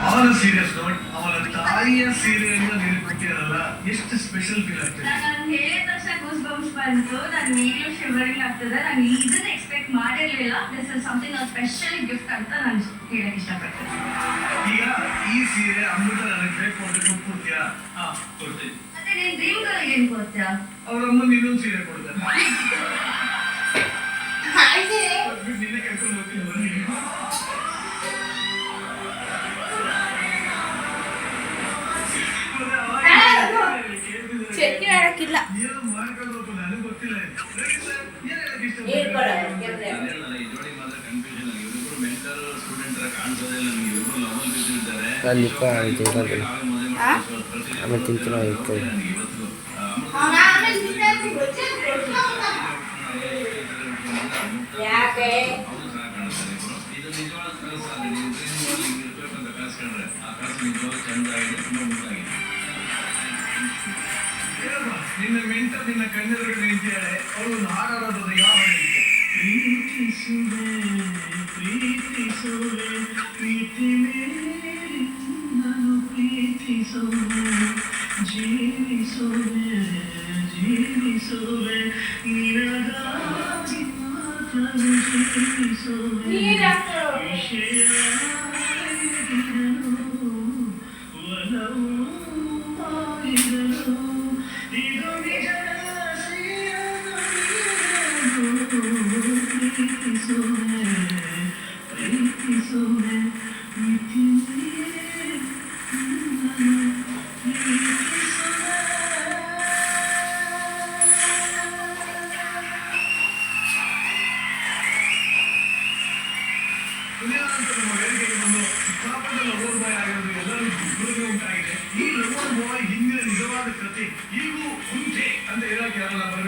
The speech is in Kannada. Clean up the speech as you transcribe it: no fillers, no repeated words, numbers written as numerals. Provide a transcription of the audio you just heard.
ಅವನ ಸೀರಿಯಸ್ ನೋಟ್ ಅವನ ತಾಯಿಯ ಸೀರೆಯನ್ನ ನೀನು ಕೊಟ್ಟಿರಲ್ಲ, ಎಷ್ಟು ಸ್ಪೆಷಲ್ ಫೀಲ್ ಆಗ್ತದೆ. ನಾನು ಹೇಳಿದ ತಕ್ಷಣ ಗೂಸ್ ಬಂಪ್ಸ್ ಬಂತು. ನಾನು ಈಗಲೂ ಶಿವರಿಂಗ್ ಆಗ್ತದೆ. ನಾನು ಇದನ್ನ ಎಕ್ಸ್ಪೆಕ್ಟ್ ಮಾಡಿರಲಿಲ್ಲ. This is something special gift ಅಂತ ನಾನು ಹೇಳಕ್ ಇಷ್ಟಪಡ್ತೀನಿ. ಈಗ ಈ ಸೀರೆ ಅಮೃತ ನನಗೆ ಬೇಕು ಅಂತ ಕೊಟ್ಬಿಡ್ತೀಯಾ? ಕೊಡ್ತೀನಿ. ಮತ್ತೆ ನೀನ್ ಡ್ರೀಮ್ ಗರ್ಲ್ಗೆ ಏನ್ ಕೊಡ್ತೀಯಾ? ಅವ್ರಮ್ಮ ಇನ್ನೊಂದು ಸೀರೆ ಕೊಡ್ತಾರೆ. ನಿನ್ನೆ ಕರ್ಕೊಂಡು ಹೋಗ್ತೀನಿ ಬನ್ನಿ. ಚಟ್ನಿ ಮಾಡಕ್ಕಿಲ್ಲ. ಏನು ಮಾಡ್ಕೊಳ್ಬೇಕು ನನಗೆ ಗೊತ್ತಿಲ್ಲ. ಆಮೇಲೆ ತಿಂತೀನಿ ಯಾಕೆ ನಿನ್ನ ಮೆಂಟ ನಿನ್ನ ಕಣ್ಣೆದುರು ನಿಂತಿದ್ದಾಳೆ. ಅವಳು ಹಾಡಾಡೋದು ಯಾವ ಪ್ರೀತಿಸುವೆ ಪ್ರೀತಿಸುವೆ ಪ್ರೀತಿ ನಾನು ಪ್ರೀತಿಸುವೆ ಜೀವಿಸುವೆ ಜೀವಿಸುವೆ ನಿನಗಾಗಿ ಮಾತ್ರ ಜೀವಿಸುವೆ ವಿಷಯ ಒಲವು ಮಾಡಿದಳು ಇದು ನಿಜ ಪ್ರೀತಿಸುವೆ ಪ್ರೀತಿಸುವೆ ನಮ್ಮ ವೇದಿಕೆಗೆ ಬಂದು ಪ್ರಪಂಚ ಲವರ್ ಬಾಯ್ ಆಗಿರೋದು ಎಲ್ಲರೂ ಗುರುಗೆ ಉಂಟಾಗಿದೆ. ಈ ಲವರ್ ಬಾಯ್ ಹಿಂದಿನ ನಿಜವಾದ ಕಥೆ ಈಗೂ ಉಂಟೆ ಅಂತ ಹೇಳಕ್ಕೆ ಯಾರಲ್ಲ.